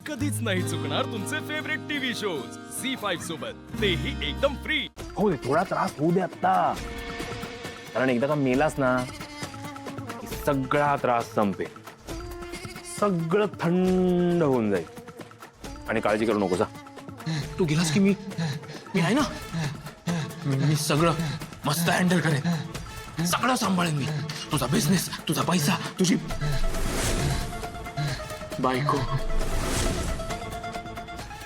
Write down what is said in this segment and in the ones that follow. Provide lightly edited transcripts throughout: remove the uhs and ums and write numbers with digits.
कधीच नाही चुकणार तुमचे फेवरेट टीव्ही शोज झी5 सोबत, तेही एकदम फ्री. हो थोडा त्रास होऊ दे आता, कारण एकदा का मेलास ना की सगळा त्रास संपेल, सगळं थंड होऊन जाईल. आणि काळजी करू नको जा. तू गेलास की मी आहे ना. मी सगळं मस्त हँडल करेन, सगळं सांभाळेन मी. तुझा बिझनेस, तुझा पैसा, तुझी बायको,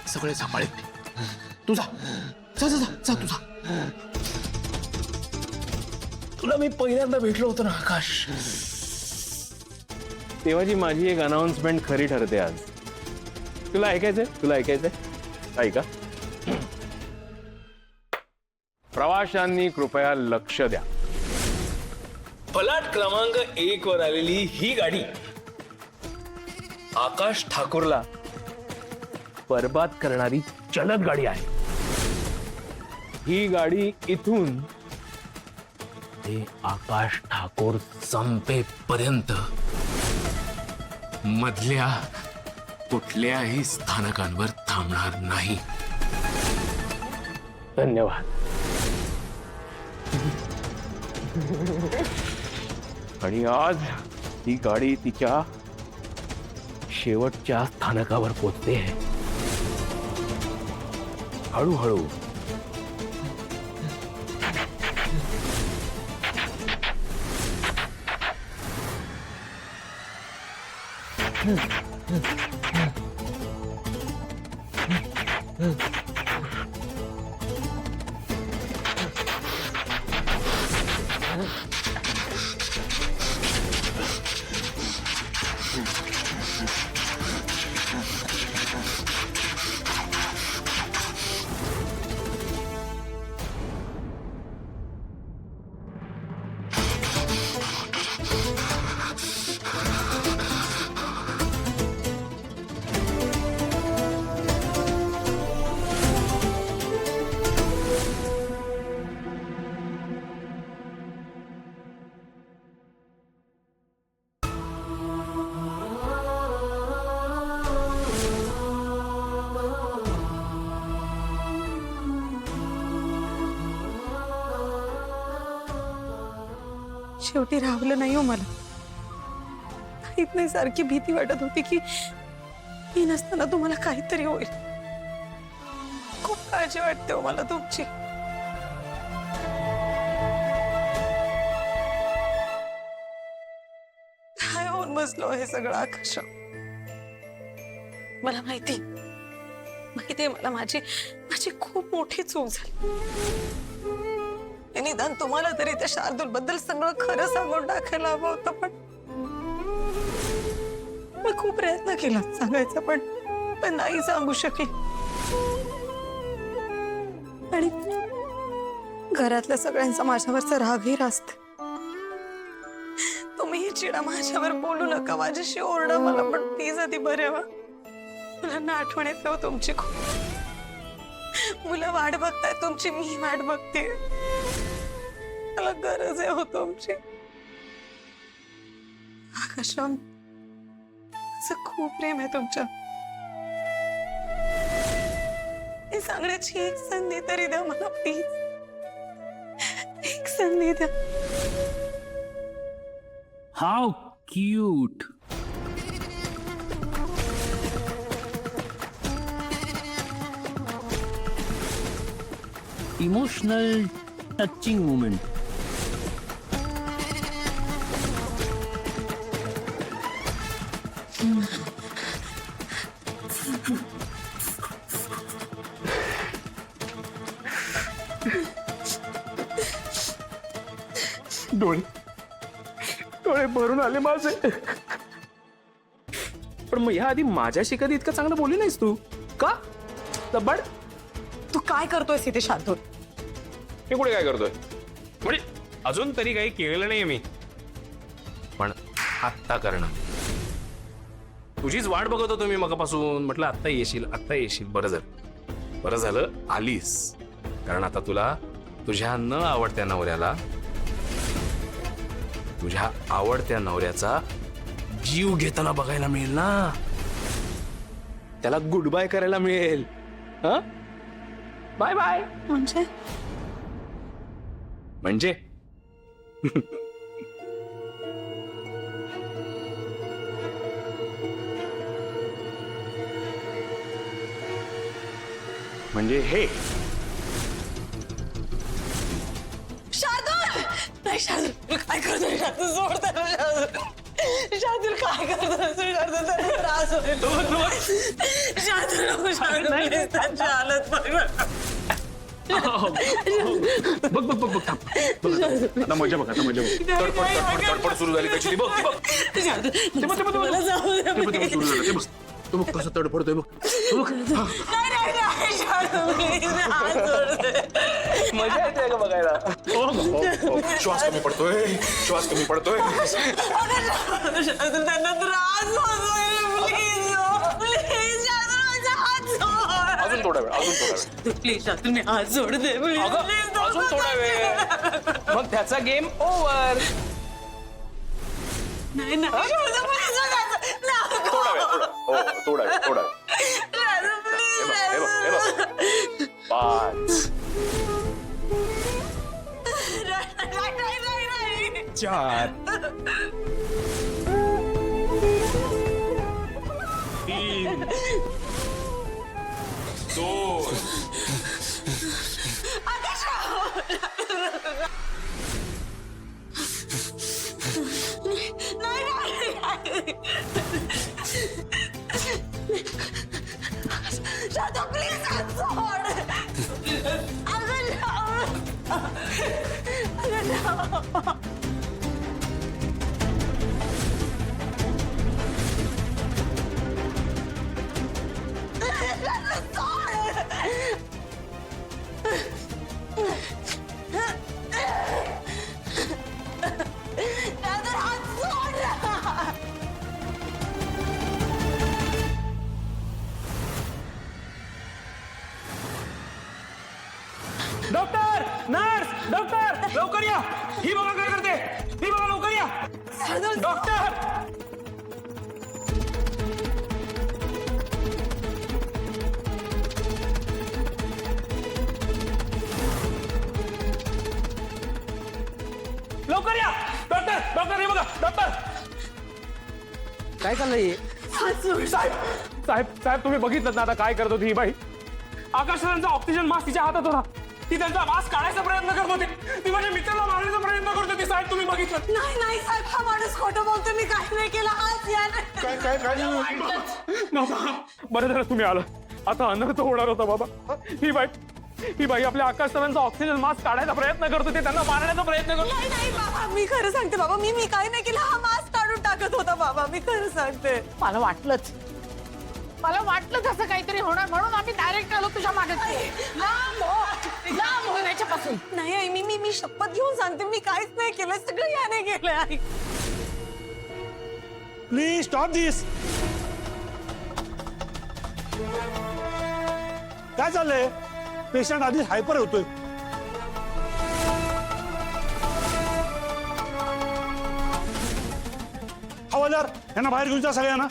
सगळे सांभाळेन मी. तुझा जा जा जा जा तुझा. तुला मी पहिल्यांदा भेटलो होतो ना आकाश, तेव्हाची माझी एक अनाउन्समेंट खरी ठरते आज. तुला ऐकायचंय? तुला ऐकायचंय? ऐका. प्रवाशांनी कृपया लक्ष द्या. फलाट क्रमांक 1 वर आलेली ही गाडी आकाश ठाकूरला बर्बाद करणारी चलत गाडी आहे. ही गाडी इथून ते आकाश ठाकूर संपेपर्यंत मधल्या कुठल्याही स्थानकांवर थांबणार नाही. धन्यवाद. आणि आज ही गाडी तिच्या शेवटच्या स्थानकावर पोहोचते. हळूहळू शेवटी राहवलं नाही हो मला. काहीच नाही, सारखी भीती वाटत होती की मी नसताना तुम्हाला काहीतरी होईल. खूप काळजी वाटते हो मला तुमची. काय होऊन बसलो हे सगळं आकाश. मला माहिती आहे, मला माझी खूप मोठी चूक झाली. निदान तुम्हाला तरी त्या शार्दूल बद्दल सगळं खरं सांगून टाकायला हवं होतं, पण मी खूप प्रयत्न केला सांगायचा, पण नाही सांगू शकले. आणि घरातल्या सगळ्यांचा माझ्यावरचा रागही रास्त. तुम्ही ही चिडा माझ्यावर बोलू नका, माझ्याशी ओरडा मला, पण प्लीज आधी बरे व्हा. मुलांना आठवण येते हो तुमची खूप. मुलं वाट बघताय तुमची, मी वाट बघते. मला गरज आहे हो तुमची. आकाशराव, माझं खूप प्रेम आहे तुमच्या. हे सांगण्याची एक संधी तरी द्या मला प्लीज. एक संधी द्या. हाउ क्यूट. Emotional touching moment. डोळे भरून आले माझे. पण मग ह्या आधी माझ्याशी कधी इतकं चांगलं बोलली नाहीस तू का? लबाड. तू काय करतोय इथे शार्दूल? मी कुठे काय करतोय? म्हणजे अजून तरी काही केलेलं नाही मी, पण आत्ता करणं. तुझीच वाट बघत होतो मी मगापासून. म्हटलं आत्ता येशील, आत्ता येशील. बरं झालं आलीस. कारण आता तुला तुझ्या न आवडत्या नवऱ्याला, तुझ्या आवडत्या नवऱ्याचा जीव घेताना बघायला मिळेल ना. त्याला गुड बाय करायला मिळेल. हा, बाय बाय. म्हणजे म्हणजे म्हणजे हे शार्दूल नाही, शार्दूल काय करतोय? शार्दूल सोड त्याला. शार्दूल काय करतोय? शार्दूल त्याला त्रास होईल. शार्दूल नको, शार्दूल please, त्यांची हालत बघ. बघ बघ बघ बघ थांब. आता मजा बघ, आता मजा बघ. तडफड सुरू झाली त्याची. ती बघ, ती बघ. शार्दूल, मला जाऊ दे ते बघ, ते बघ, please. सुरू झालं. ते बघ, तो बघ कसं तडफडतोय बघ. तो बघ. नाही, नाही, नाही, शार्दूल please, हात सोड दे. मजा येते का बघायला? श्वास कमी पडतोय, श्वास कमी पडतोय. शार्दूल, त्यांना त्रास होतोय. प्लीज शार्दूल, माझा हात सोड. अजून थोडा वेळ, अजून थोडा वेळ. प्लीज शार्दूल, मी हात सोड दे. please, अगं, please, अजून थोडा वेळ. मग त्याचा गेम ओव्हर. नाही, नाही, शार्दूल, please, माझा हात- नको. थोडा वेळ, हो, थोडा वेळ, थोडा वेळ. शार्दूल, please, हे बघ, हे बघ. 5 नाही. 4 3 2 शार्दूल, please, हात सोड. अगं, अगं, डॉक्टर, नर्स, डॉक्टर, लवकर या. ही बघा काय करते. ही बघा, लवकर या. डॉक्टर. लवकर या. डॉक्टर, डॉक्टर, हे बघा, डॉक्टर. काय चाललंय? साहेब, साहेब, साहेब, तुम्ही बघितलं ना आता काय करत होती ही बाई. आकाशाचा ऑक्सिजन मास्क तिच्या हातात होता. ती त्यांचा मास्क काढायचा प्रयत्न करत होती. ती माझ्या मित्राला मारण्याचा प्रयत्न करत होती. साहेब, तुम्ही बघितलं. नाही, नाही, साहेब, हा माणूस खोटं बोलतो. मी काही नाही केलं. आज या ना. बाबा, बरं झालं तुम्ही आलं. आता अनर्थ होणार होता बाबा. ही बाई आपल्या आकाश सरांचा ऑक्सिजन मास्क काढायचा प्रयत्न करत होती. त्यांना मारण्याचा प्रयत्न करत. नाही, नाही, बाबा, मी खरं सांगते बाबा. मी काही नाही केलं. हा मास्क काढून टाकत होता बाबा. मी खरं सांगते. मला वाटलंच असं काहीतरी होणार म्हणून आम्ही डायरेक्ट आलो तुझ्या मागे. लांब हो याच्यापासून. नाही आई, मी शपथ घेऊन सांगते. मी काहीच नाही केलं. सगळं याने केलंय आई. प्लीज स्टॉप दिस. काय चाललंय? पेशंट आधी हायपर होतोय. हवालदार, यांना बाहेर घेऊन जा सगळ्यांना.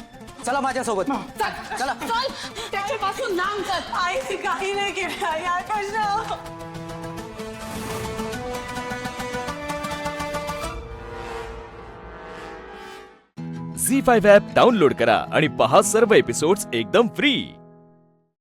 चला माझ्यासोबत. चला. चल त्याच्यापासून लांब चल. आई, मी काही नाही केलं. आई, आकाश. झी 5 ॲप डाउनलोड करा आणि पहा सर्व एपिसोड्स एकदम फ्री.